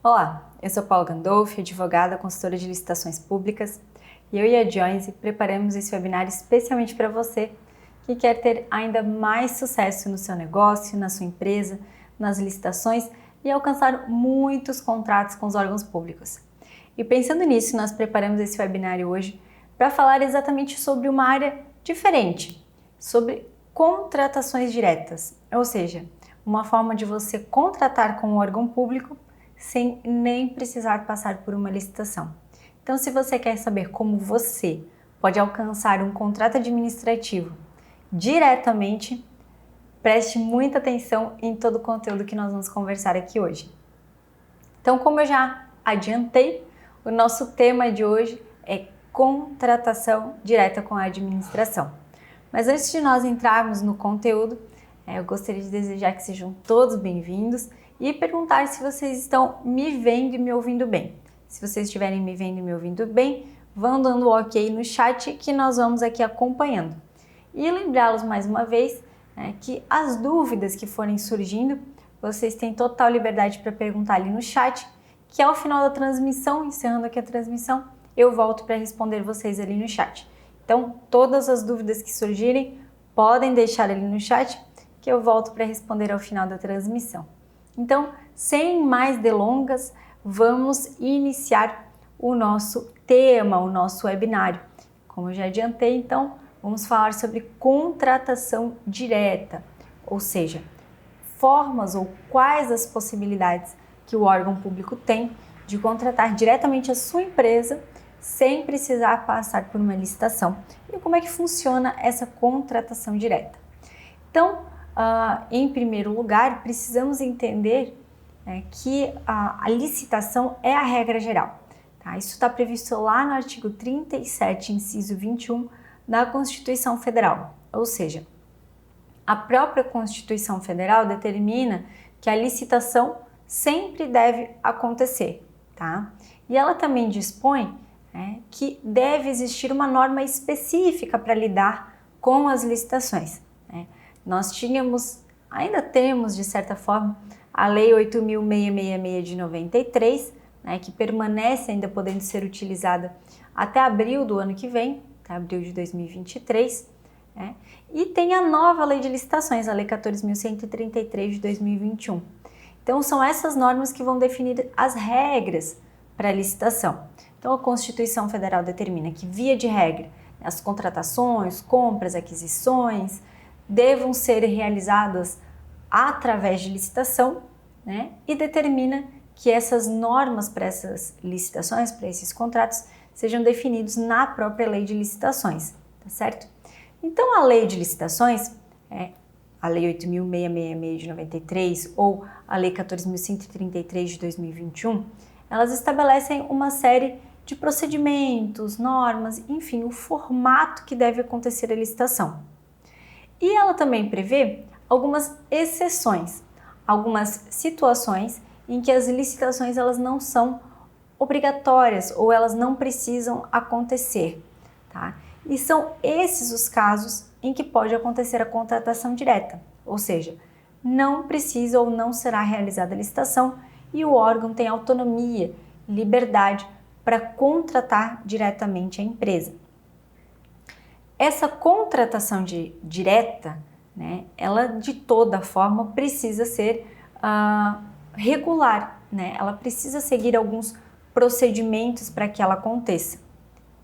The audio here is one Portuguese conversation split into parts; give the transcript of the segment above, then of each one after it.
Olá, eu sou Paula Gandolfi, advogada, consultora de licitações públicas, e eu e a Joyce preparamos esse webinar especialmente para você que quer ter ainda mais sucesso no seu negócio, na sua empresa, nas licitações e alcançar muitos contratos com os órgãos públicos. E pensando nisso, nós preparamos esse webinar hoje para falar exatamente sobre uma área diferente, sobre contratações diretas, ou seja, uma forma de você contratar com um órgão público sem nem precisar passar por uma licitação. Então, se você quer saber como você pode alcançar um contrato administrativo diretamente, preste muita atenção em todo o conteúdo que nós vamos conversar aqui hoje. Então, como eu já adiantei, o nosso tema de hoje é contratação direta com a administração. Mas antes de nós entrarmos no conteúdo, eu gostaria de desejar que sejam todos bem-vindos e perguntar se vocês estão me vendo e me ouvindo bem. Se vocês estiverem me vendo e me ouvindo bem, vão dando ok no chat que nós vamos aqui acompanhando. E lembrá-los mais uma vez que as dúvidas que forem surgindo, vocês têm total liberdade para perguntar ali no chat, que ao final da transmissão, encerrando aqui a transmissão, eu volto para responder vocês ali no chat. Então, todas as dúvidas que surgirem, podem deixar ali no chat, que eu volto para responder ao final da transmissão. Então, sem mais delongas, vamos iniciar o nosso tema, o nosso webinário. Como eu já adiantei, então, vamos falar sobre contratação direta, ou seja, formas ou quais as possibilidades que o órgão público tem de contratar diretamente a sua empresa sem precisar passar por uma licitação. E como é que funciona essa contratação direta? Então, em primeiro lugar, precisamos entender que a licitação é a regra geral. Tá? Isso está previsto lá no artigo 37, inciso 21 da Constituição Federal. Ou seja, a própria Constituição Federal determina que a licitação sempre deve acontecer. Tá? E ela também dispõe que deve existir uma norma específica para lidar com as licitações. Nós ainda temos, de certa forma, a Lei 8.666 de 93, que permanece ainda podendo ser utilizada até abril do ano que vem, até abril de 2023, e tem a nova Lei de Licitações, a Lei 14.133 de 2021. Então, são essas normas que vão definir as regras para a licitação. Então, a Constituição Federal determina que, via de regra, as contratações, compras, aquisições, devam ser realizadas através de licitação, e determina que essas normas para essas licitações, para esses contratos, sejam definidos na própria lei de licitações, tá certo? Então, a lei de licitações, a lei 8.666 de 93 ou a lei 14.133 de 2021, elas estabelecem uma série de procedimentos, normas, enfim, o formato que deve acontecer a licitação. E ela também prevê algumas exceções, algumas situações em que as licitações elas não são obrigatórias ou elas não precisam acontecer, tá? E são esses os casos em que pode acontecer a contratação direta, ou seja, não precisa ou não será realizada a licitação e o órgão tem autonomia, liberdade para contratar diretamente a empresa. Essa contratação direta, ela de toda forma precisa ser regular, ela precisa seguir alguns procedimentos para que ela aconteça,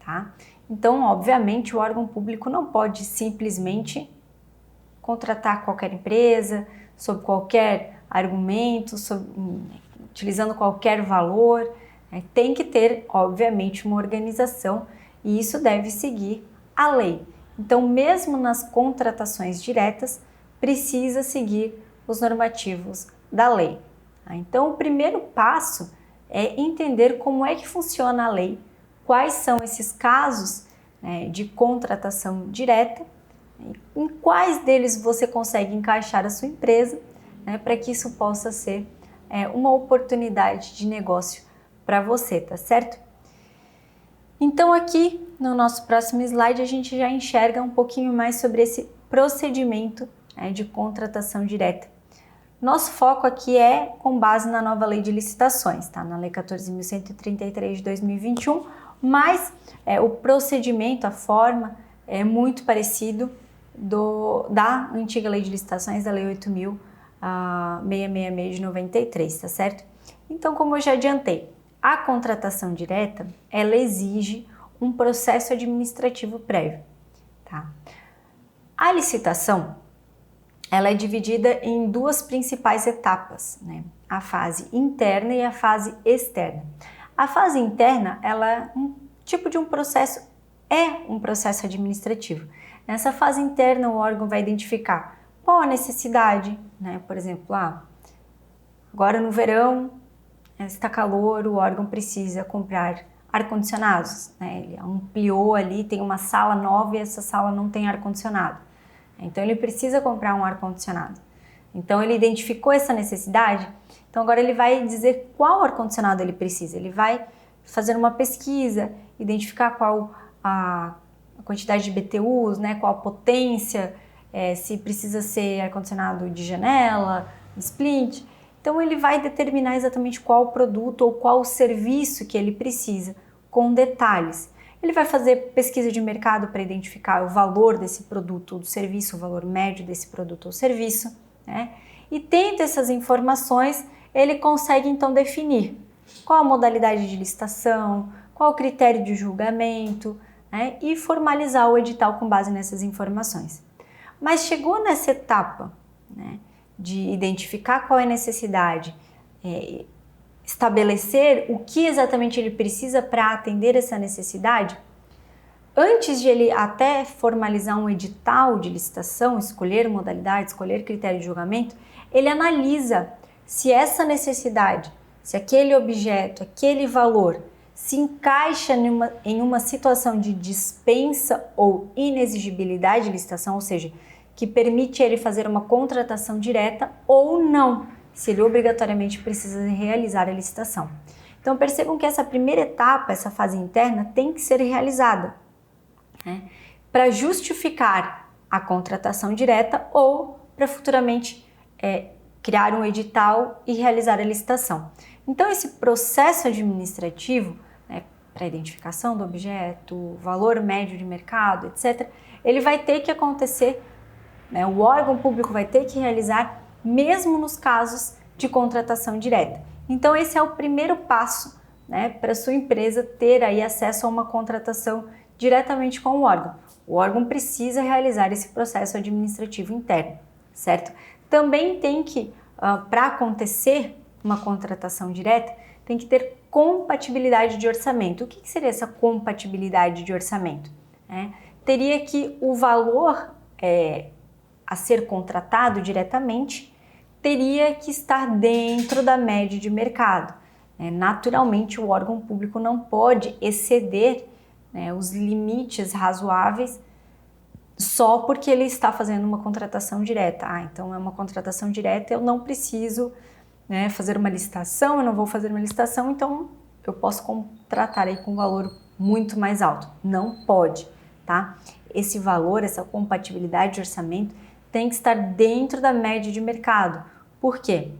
tá? Então, obviamente, o órgão público não pode simplesmente contratar qualquer empresa, sob qualquer argumento, utilizando qualquer valor, tem que ter, obviamente, uma organização e isso deve seguir a lei. Então, mesmo nas contratações diretas, precisa seguir os normativos da lei. Então, o primeiro passo é entender como é que funciona a lei, quais são esses casos de contratação direta, em quais deles você consegue encaixar a sua empresa, para que isso possa ser uma oportunidade de negócio para você, tá certo? Então aqui no nosso próximo slide a gente já enxerga um pouquinho mais sobre esse procedimento de contratação direta. Nosso foco aqui é com base na nova lei de licitações, tá? Na lei 14.133 de 2021, mas o procedimento, a forma é muito parecido da antiga lei de licitações, da lei 8.666 de 93, tá certo? Então, como eu já adiantei, a contratação direta, ela exige um processo administrativo prévio, tá? A licitação, ela é dividida em duas principais etapas, né? A fase interna e a fase externa. A fase interna, ela é um tipo de um processo administrativo. Nessa fase interna, o órgão vai identificar qual a necessidade, né? Por exemplo, agora no verão, está calor, o órgão precisa comprar ar-condicionados, né? Ele ampliou ali, tem uma sala nova e essa sala não tem ar-condicionado. Então ele precisa comprar um ar-condicionado. Então ele identificou essa necessidade, então agora ele vai dizer qual ar-condicionado ele precisa. Ele vai fazer uma pesquisa, identificar qual a quantidade de BTUs, né, qual a potência, se precisa ser ar-condicionado de janela, split. Então ele vai determinar exatamente qual produto ou qual serviço que ele precisa, com detalhes. Ele vai fazer pesquisa de mercado para identificar o valor desse produto ou do serviço, o valor médio desse produto ou serviço, né? E tendo essas informações, ele consegue então definir qual a modalidade de licitação, qual o critério de julgamento, né? E formalizar o edital com base nessas informações. Mas chegou nessa etapa, né, de identificar qual é a necessidade, estabelecer o que exatamente ele precisa para atender essa necessidade, antes de ele até formalizar um edital de licitação, escolher modalidade, escolher critério de julgamento, ele analisa se essa necessidade, se aquele objeto, aquele valor se encaixa em uma situação de dispensa ou inexigibilidade de licitação, ou seja, que permite ele fazer uma contratação direta ou não, se ele obrigatoriamente precisa realizar a licitação. Então percebam que essa primeira etapa, essa fase interna, tem que ser realizada, né, para justificar a contratação direta ou para futuramente criar um edital e realizar a licitação. Então esse processo administrativo, né, para identificação do objeto, valor médio de mercado, etc., ele vai ter que acontecer, né, o órgão público vai ter que realizar mesmo nos casos de contratação direta. Então esse é o primeiro passo, né, para a sua empresa ter aí acesso a uma contratação diretamente com o órgão. O órgão precisa realizar esse processo administrativo interno, certo? Também tem que, para acontecer uma contratação direta, tem que ter compatibilidade de orçamento. O que seria essa compatibilidade de orçamento? Teria que o valor a ser contratado diretamente teria que estar dentro da média de mercado. Naturalmente, o órgão público não pode exceder, né, os limites razoáveis só porque ele está fazendo uma contratação direta. Então é uma contratação direta, eu não preciso, né, fazer uma licitação, eu não vou fazer uma licitação, então eu posso contratar aí com um valor muito mais alto. Não pode, tá? Esse valor, essa compatibilidade de orçamento tem que estar dentro da média de mercado. Por quê?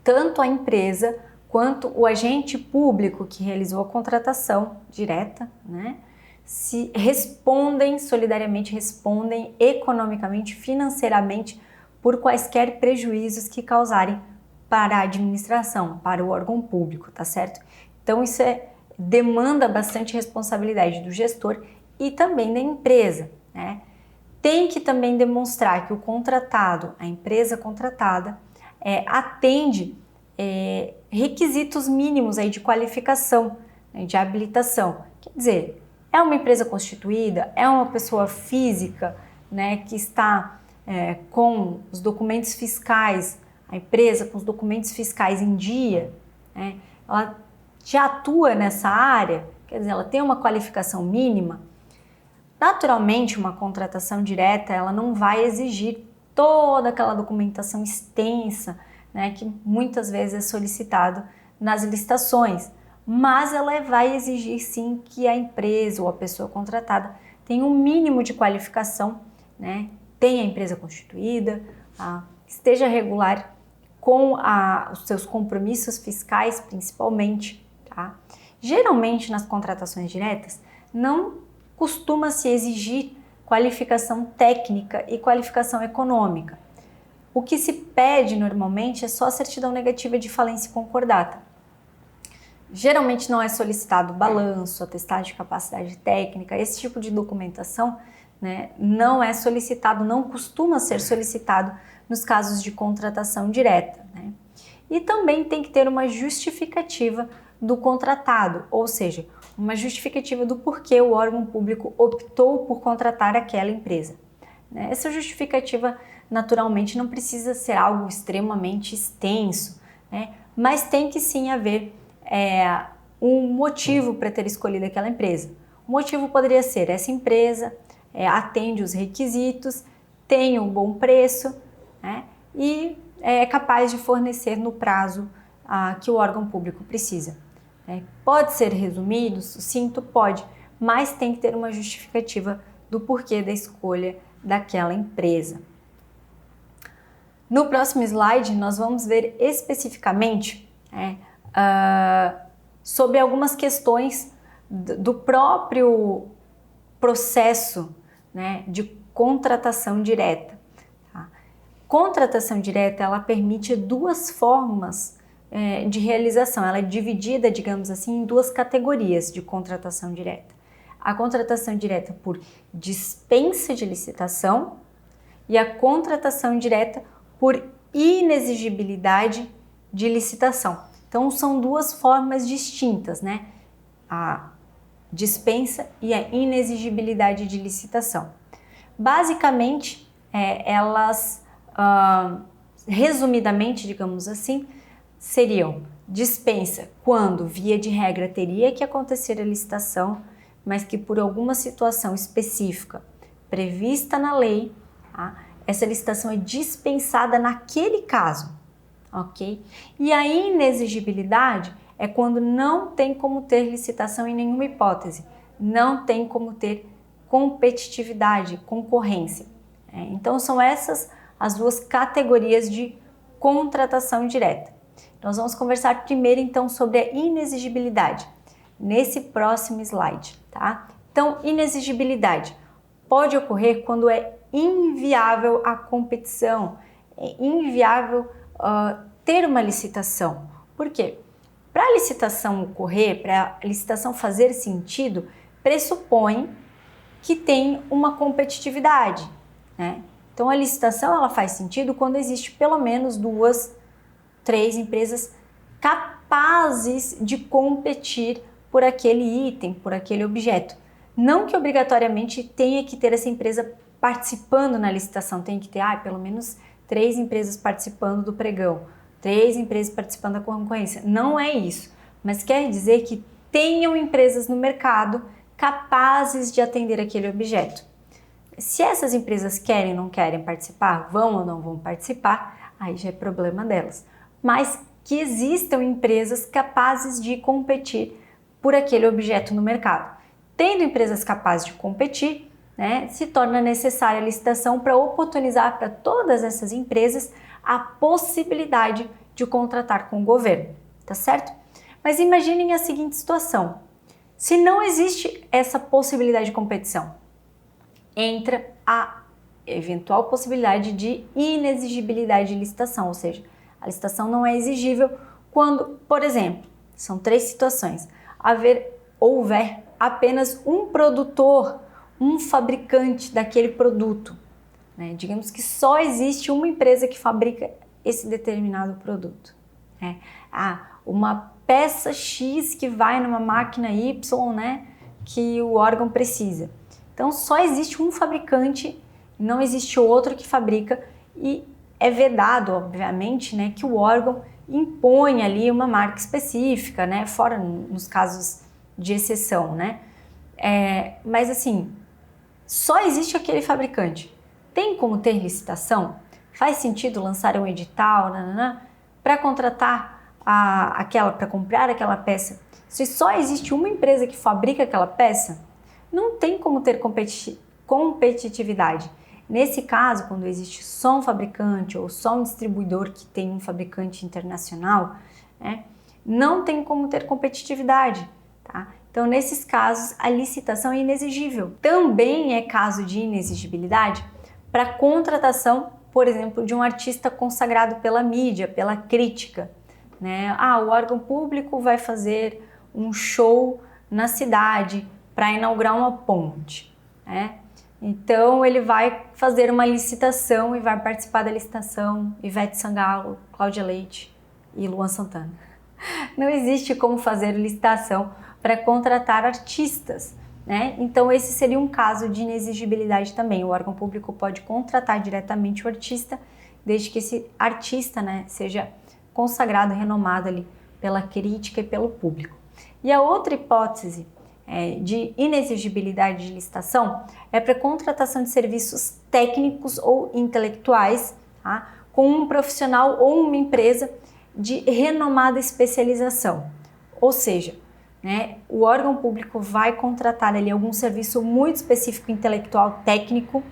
Tanto a empresa quanto o agente público que realizou a contratação direta, né, se respondem solidariamente, respondem economicamente, financeiramente por quaisquer prejuízos que causarem para a administração, para o órgão público, tá certo? Então isso demanda bastante responsabilidade do gestor e também da empresa, né? Tem que também demonstrar que o contratado, a empresa contratada, atende requisitos mínimos aí de qualificação, né, de habilitação. Quer dizer, é uma empresa constituída, é uma pessoa física, né, que está com os documentos fiscais, a empresa com os documentos fiscais em dia, né, ela já atua nessa área, quer dizer, ela tem uma qualificação mínima. Naturalmente, uma contratação direta, ela não vai exigir toda aquela documentação extensa, né, que muitas vezes é solicitado nas licitações, mas ela vai exigir sim que a empresa ou a pessoa contratada tenha um mínimo de qualificação, né, tenha a empresa constituída, esteja regular com os seus compromissos fiscais, principalmente, tá? Geralmente, nas contratações diretas, não costuma se exigir qualificação técnica e qualificação econômica. O que se pede normalmente é só a certidão negativa de falência concordata. Geralmente não é solicitado balanço, atestado de capacidade técnica, esse tipo de documentação, né, não é solicitado, não costuma ser solicitado nos casos de contratação direta, né? E também tem que ter uma justificativa do contratado, ou seja, uma justificativa do porquê o órgão público optou por contratar aquela empresa, né? Essa justificativa, naturalmente, não precisa ser algo extremamente extenso, né? Mas tem que sim haver um motivo para ter escolhido aquela empresa. O motivo poderia ser: essa empresa atende os requisitos, tem um bom preço, né, e é capaz de fornecer no prazo que o órgão público precisa. Pode ser resumido, sucinto? Pode, mas tem que ter uma justificativa do porquê da escolha daquela empresa. No próximo slide, nós vamos ver especificamente sobre algumas questões do próprio processo, né, de contratação direta. Tá? Contratação direta, ela permite duas formas de realização. Ela é dividida, digamos assim, em duas categorias de contratação direta. A contratação direta por dispensa de licitação e a contratação direta por inexigibilidade de licitação. Então, são duas formas distintas, né? A dispensa e a inexigibilidade de licitação. Basicamente, elas, resumidamente, digamos assim, seriam: dispensa quando, via de regra, teria que acontecer a licitação, mas que por alguma situação específica prevista na lei, tá, essa licitação é dispensada naquele caso, ok? E a inexigibilidade é quando não tem como ter licitação em nenhuma hipótese, não tem como ter competitividade, concorrência. Então são essas as duas categorias de contratação direta. Nós vamos conversar primeiro então sobre a inexigibilidade, nesse próximo slide, tá? Então, inexigibilidade pode ocorrer quando é inviável a competição, é inviável ter uma licitação. Por quê? Para a licitação ocorrer, para a licitação fazer sentido, pressupõe que tem uma competitividade, né? Então, a licitação ela faz sentido quando existe pelo menos 2, 3 empresas capazes de competir por aquele item, por aquele objeto. Não que obrigatoriamente tenha que ter essa empresa participando na licitação, tem que ter pelo menos 3 empresas participando do pregão, 3 empresas participando da concorrência. Não é isso, mas quer dizer que tenham empresas no mercado capazes de atender aquele objeto. Se essas empresas querem ou não querem participar, vão ou não vão participar, aí já é problema delas. Mas que existam empresas capazes de competir por aquele objeto no mercado. Tendo empresas capazes de competir, né, se torna necessária a licitação para oportunizar para todas essas empresas a possibilidade de contratar com o governo, tá certo? Mas imaginem a seguinte situação: se não existe essa possibilidade de competição, entra a eventual possibilidade de inexigibilidade de licitação, ou seja, a licitação não é exigível quando, por exemplo, são 3 situações: houver apenas um produtor, um fabricante daquele produto, né? Digamos que só existe uma empresa que fabrica esse determinado produto, né? Uma peça X que vai numa máquina Y, né, que o órgão precisa. Então só existe um fabricante, não existe outro que fabrica, e é vedado, obviamente, né, que o órgão impõe ali uma marca específica, né, fora nos casos de exceção, né? Mas assim, só existe aquele fabricante. Tem como ter licitação? Faz sentido lançar um edital para contratar para comprar aquela peça? Se só existe uma empresa que fabrica aquela peça, não tem como ter competitividade. Nesse caso, quando existe só um fabricante ou só um distribuidor que tem um fabricante internacional, né, não tem como ter competitividade, tá? Então, nesses casos, a licitação é inexigível. Também é caso de inexigibilidade para contratação, por exemplo, de um artista consagrado pela mídia, pela crítica, né? O órgão público vai fazer um show na cidade para inaugurar uma ponte, né? Então ele vai fazer uma licitação e vai participar da licitação Ivete Sangalo, Cláudia Leite e Luan Santana. Não existe como fazer licitação para contratar artistas, né? Então esse seria um caso de inexigibilidade também. O órgão público pode contratar diretamente o artista, desde que esse artista, né, seja consagrado, renomado ali pela crítica e pelo público. E a outra hipótese de inexigibilidade de licitação é para contratação de serviços técnicos ou intelectuais, tá, com um profissional ou uma empresa de renomada especialização. Ou seja, né, o órgão público vai contratar ali algum serviço muito específico, intelectual, técnico,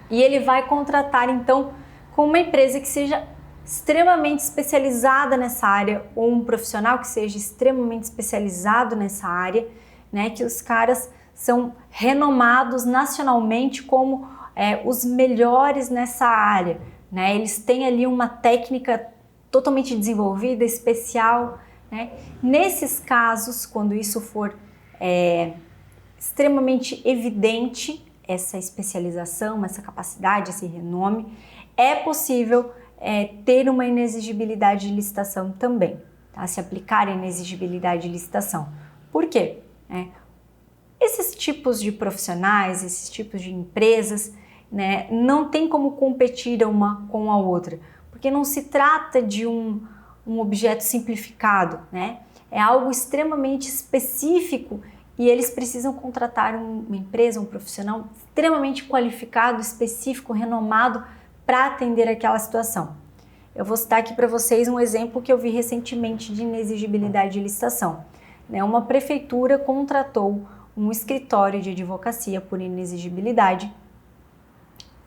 e ele vai contratar então com uma empresa que seja extremamente especializada nessa área, ou um profissional que seja extremamente especializado nessa área, né, que os caras são renomados nacionalmente como os melhores nessa área, né, eles têm ali uma técnica totalmente desenvolvida, especial, né. Nesses casos, quando isso for extremamente evidente, essa especialização, essa capacidade, esse renome, é possível ter uma inexigibilidade de licitação também, tá? Se aplicar a inexigibilidade de licitação. Por quê? Esses tipos de profissionais, esses tipos de empresas, né, não tem como competir uma com a outra, porque não se trata de um objeto simplificado, né? É algo extremamente específico e eles precisam contratar uma empresa, um profissional extremamente qualificado, específico, renomado, para atender aquela situação. Eu vou citar aqui para vocês um exemplo que eu vi recentemente de inexigibilidade de licitação. Uma prefeitura contratou um escritório de advocacia por inexigibilidade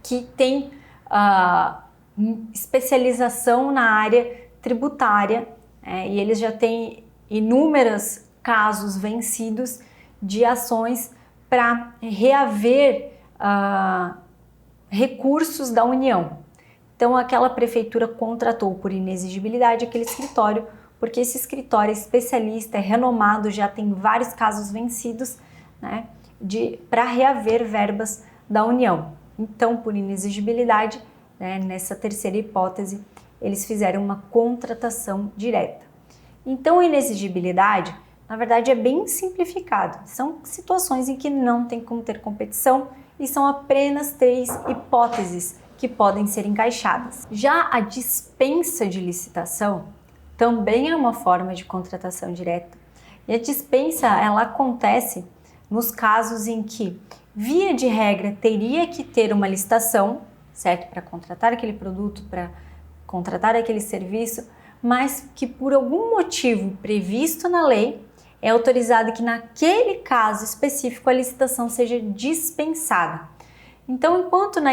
que tem especialização na área tributária, e eles já têm inúmeros casos vencidos de ações para reaver recursos da União. Então aquela prefeitura contratou por inexigibilidade aquele escritório, porque esse escritório é especialista, é renomado, já tem vários casos vencidos, né, para reaver verbas da União. Então, por inexigibilidade, né, nessa terceira hipótese, eles fizeram uma contratação direta. Então, a inexigibilidade, na verdade, é bem simplificado. São situações em que não tem como ter competição e são apenas 3 hipóteses que podem ser encaixadas. Já a dispensa de licitação também é uma forma de contratação direta. E a dispensa, ela acontece nos casos em que, via de regra, teria que ter uma licitação, certo? Para contratar aquele produto, para contratar aquele serviço, mas que por algum motivo previsto na lei, é autorizado que naquele caso específico a licitação seja dispensada. Então, enquanto na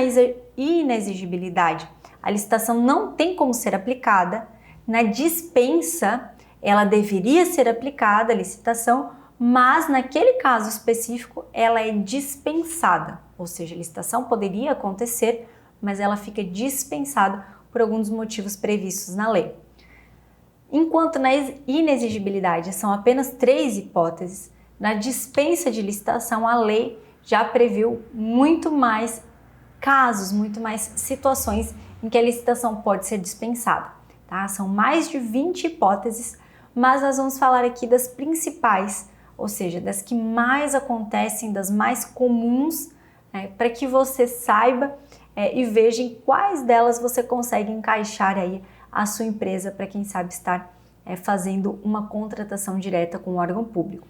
inexigibilidade a licitação não tem como ser aplicada, na dispensa ela deveria ser aplicada, a licitação, mas naquele caso específico ela é dispensada, ou seja, a licitação poderia acontecer, mas ela fica dispensada por alguns motivos previstos na lei. Enquanto na inexigibilidade são apenas 3 hipóteses, na dispensa de licitação a lei já previu muito mais casos, muito mais situações em que a licitação pode ser dispensada, tá? São mais de 20 hipóteses, mas nós vamos falar aqui das principais, ou seja, das que mais acontecem, das mais comuns, né, para que você saiba e veja em quais delas você consegue encaixar aí a sua empresa para quem sabe estar fazendo uma contratação direta com o órgão público.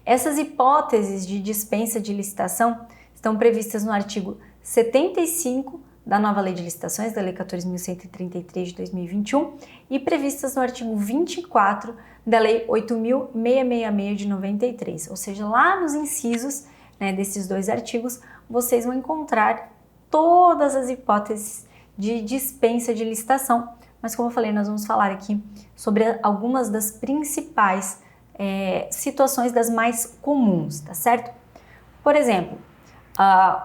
Essas hipóteses de dispensa de licitação estão previstas no artigo 75 da nova Lei de Licitações, da Lei 14.133 de 2021, e previstas no artigo 24 da Lei 8.666 de 93, ou seja, lá nos incisos, né, desses dois artigos, vocês vão encontrar todas as hipóteses de dispensa de licitação. Mas como eu falei, nós vamos falar aqui sobre algumas das principais situações, das mais comuns, tá certo? Por exemplo,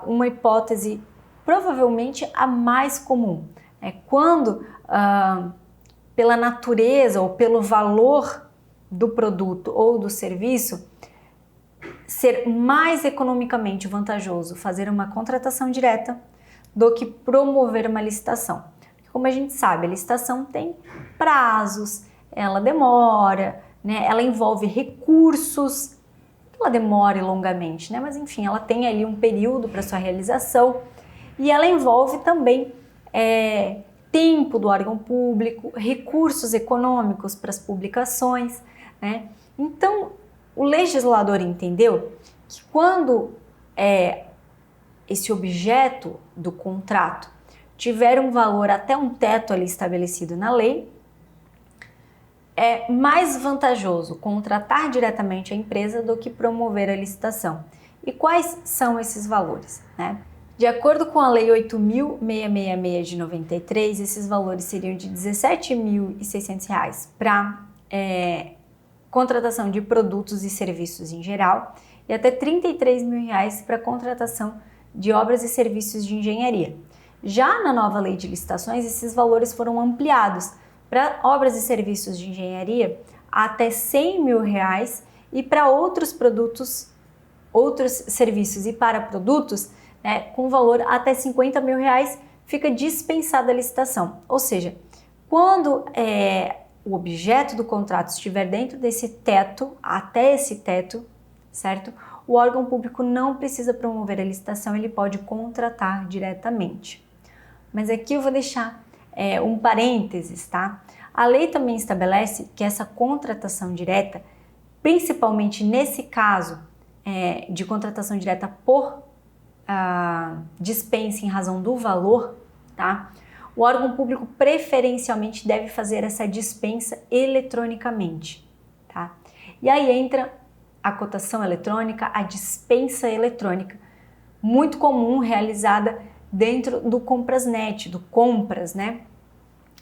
uma hipótese provavelmente a mais comum é quando, pela natureza ou pelo valor do produto ou do serviço, ser mais economicamente vantajoso fazer uma contratação direta do que promover uma licitação. Como a gente sabe, a licitação tem prazos, ela demora, né? Ela envolve recursos, ela demora longamente, né? Mas enfim, ela tem ali um período para sua realização e ela envolve também tempo do órgão público, recursos econômicos para as publicações, né? Então, o legislador entendeu que quando esse objeto do contrato tiver um valor até um teto ali estabelecido na lei, é mais vantajoso contratar diretamente a empresa do que promover a licitação. E quais são esses valores, né? De acordo com a Lei 8.666 de 93, esses valores seriam de R$ 17.600 para contratação de produtos e serviços em geral e até R$ 33.000 para contratação de obras e serviços de engenharia. Já na nova lei de licitações, esses valores foram ampliados para obras e serviços de engenharia até R$ 100.000 e para outros produtos, outros serviços e para produtos com valor até R$ 50.000 fica dispensada a licitação. Ou seja, quando o objeto do contrato estiver dentro desse teto, até esse teto, certo? O órgão público não precisa promover a licitação, ele pode contratar diretamente. Mas aqui eu vou deixar um parênteses, tá? A lei também estabelece que essa contratação direta, principalmente nesse caso de contratação direta por dispensa em razão do valor, tá? O órgão público preferencialmente deve fazer essa dispensa eletronicamente, tá? E aí entra a cotação eletrônica, a dispensa eletrônica, muito comum, realizada dentro do Comprasnet, do Compras, né?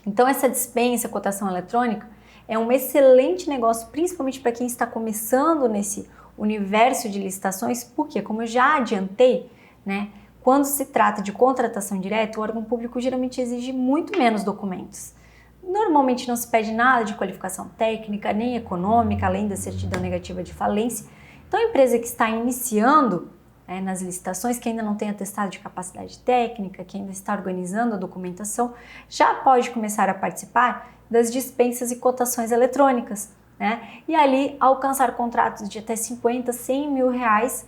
Então essa dispensa, cotação eletrônica, é um excelente negócio, principalmente para quem está começando nesse universo de licitações, porque, como eu já adiantei, né? Quando se trata de contratação direta, o órgão público geralmente exige muito menos documentos. Normalmente não se pede nada de qualificação técnica, nem econômica, além da certidão negativa de falência. Então a empresa que está iniciando nas licitações, que ainda não tem atestado de capacidade técnica, que ainda está organizando a documentação, já pode começar a participar das dispensas e cotações eletrônicas, né? E ali alcançar contratos de até 50, 100 mil reais.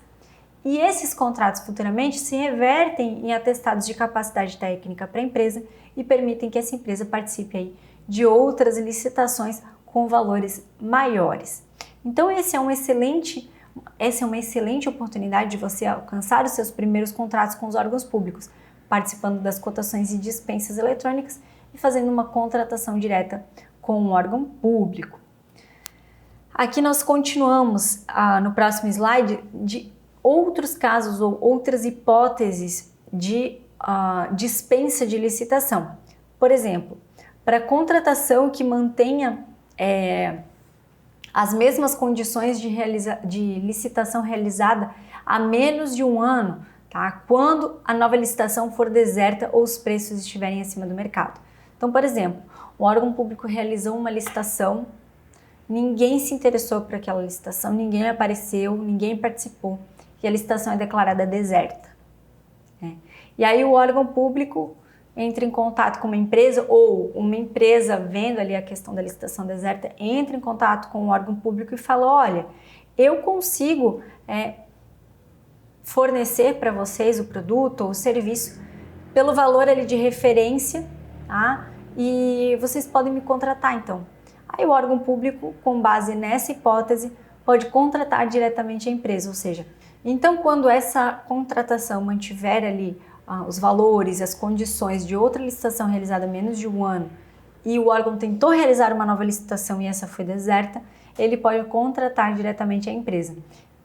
E esses contratos futuramente se revertem em atestados de capacidade técnica para a empresa e permitem que essa empresa participe aí de outras licitações com valores maiores. Então essa é uma excelente oportunidade de você alcançar os seus primeiros contratos com os órgãos públicos, participando das cotações e dispensas eletrônicas e fazendo uma contratação direta com um órgão público. Aqui nós continuamos no próximo slide de outros casos ou outras hipóteses de dispensa de licitação. Por exemplo, para contratação que mantenha as mesmas condições de licitação realizada há menos de um ano, tá? Quando a nova licitação for deserta ou os preços estiverem acima do mercado. Então, por exemplo, o órgão público realizou uma licitação, ninguém se interessou por aquela licitação, ninguém apareceu, ninguém participou, e a licitação é declarada deserta, né? E aí o órgão público entra em contato com uma empresa, ou uma empresa vendo ali a questão da licitação deserta, entra em contato com o órgão público e fala: olha, eu consigo fornecer para vocês o produto ou o serviço pelo valor ali de referência, tá? E vocês podem me contratar então. Aí o órgão público, com base nessa hipótese, pode contratar diretamente a empresa, ou seja, então quando essa contratação mantiver ali os valores, as condições de outra licitação realizada há menos de um ano e o órgão tentou realizar uma nova licitação e essa foi deserta, ele pode contratar diretamente a empresa.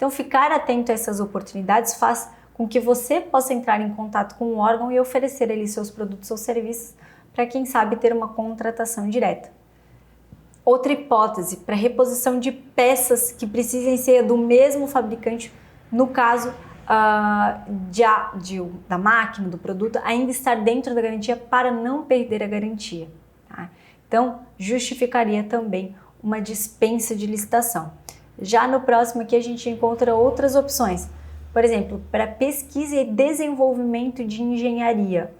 Então, ficar atento a essas oportunidades faz com que você possa entrar em contato com o órgão e oferecer ali seus produtos ou serviços para, quem sabe, ter uma contratação direta. Outra hipótese, para reposição de peças que precisem ser do mesmo fabricante, no caso da máquina, do produto, ainda estar dentro da garantia para não perder a garantia. Tá? Então, justificaria também uma dispensa de licitação. Já no próximo aqui a gente encontra outras opções. Por exemplo, para pesquisa e desenvolvimento de engenharia.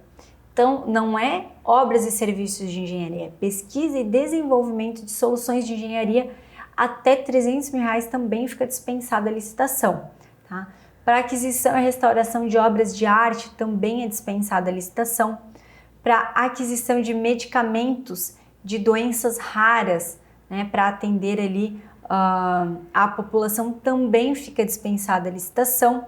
Então, não é obras e serviços de engenharia, é pesquisa e desenvolvimento de soluções de engenharia. Até R$300.000 também fica dispensada a licitação. Tá? Para aquisição e restauração de obras de arte também é dispensada a licitação. Para aquisição de medicamentos de doenças raras, né, para atender ali a população, também fica dispensada a licitação.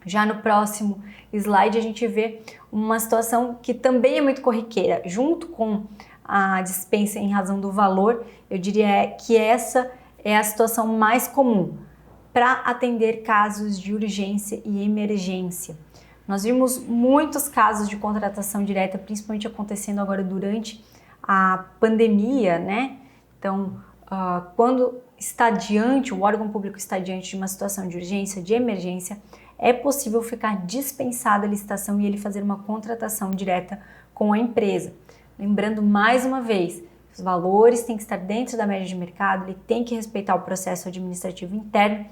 Já no próximo slide a gente vê uma situação que também é muito corriqueira, junto com a dispensa em razão do valor. Eu diria que essa é a situação mais comum para atender casos de urgência e emergência. Nós vimos muitos casos de contratação direta, principalmente acontecendo agora durante a pandemia, né? Então, quando o órgão público está diante de uma situação de urgência, de emergência, é possível ficar dispensada a licitação e ele fazer uma contratação direta com a empresa. Lembrando mais uma vez, os valores têm que estar dentro da média de mercado, ele tem que respeitar o processo administrativo interno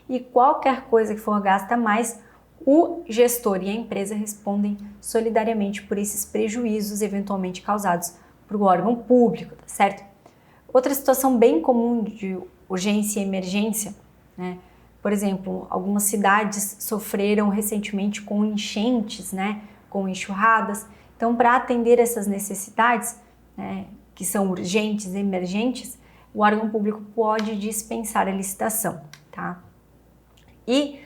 e qualquer coisa que for gasta a mais, o gestor e a empresa respondem solidariamente por esses prejuízos eventualmente causados por o órgão público, tá certo? Outra situação bem comum de urgência e emergência, né? Por exemplo, algumas cidades sofreram recentemente com enchentes, né? Com enxurradas. Então, para atender essas necessidades, né, que são urgentes e emergentes, o órgão público pode dispensar a licitação, tá? E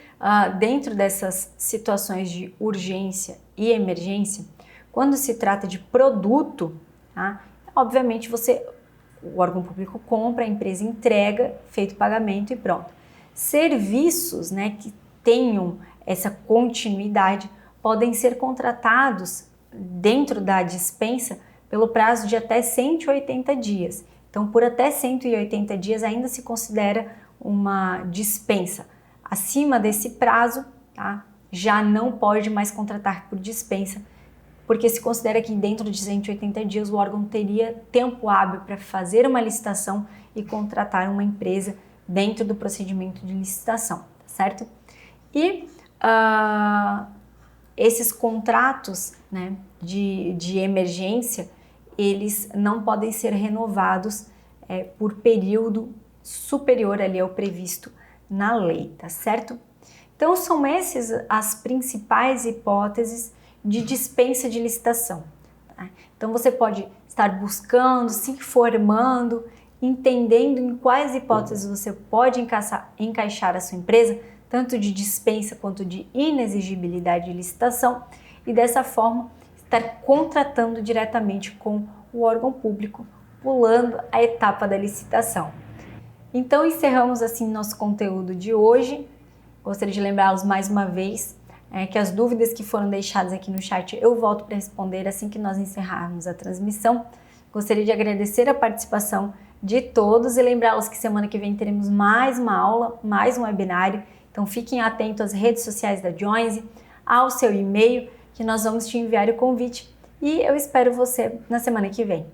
dentro dessas situações de urgência e emergência, quando se trata de produto, tá? Obviamente o órgão público compra, a empresa entrega, feito o pagamento e pronto. Serviços, né, que tenham essa continuidade podem ser contratados dentro da dispensa pelo prazo de até 180 dias. Então, por até 180 dias ainda se considera uma dispensa. Acima desse prazo, tá, já não pode mais contratar por dispensa, porque se considera que dentro de 180 dias o órgão teria tempo hábil para fazer uma licitação e contratar uma empresa dentro do procedimento de licitação, tá certo? E esses contratos, né, de emergência, eles não podem ser renovados por período superior ali ao previsto na lei, tá certo? Então são essas as principais hipóteses de dispensa de licitação. Tá? Então você pode estar buscando, se informando, entendendo em quais hipóteses você pode encaixar a sua empresa, tanto de dispensa quanto de inexigibilidade de licitação, e dessa forma estar contratando diretamente com o órgão público, pulando a etapa da licitação. Então encerramos assim nosso conteúdo de hoje. Gostaria de lembrá-los mais uma vez que as dúvidas que foram deixadas aqui no chat eu volto para responder assim que nós encerrarmos a transmissão. Gostaria de agradecer a participação de todos e lembrá-los que semana que vem teremos mais uma aula, mais um webinário. Então fiquem atentos às redes sociais da Joinzy, ao seu e-mail, que nós vamos te enviar o convite e eu espero você na semana que vem.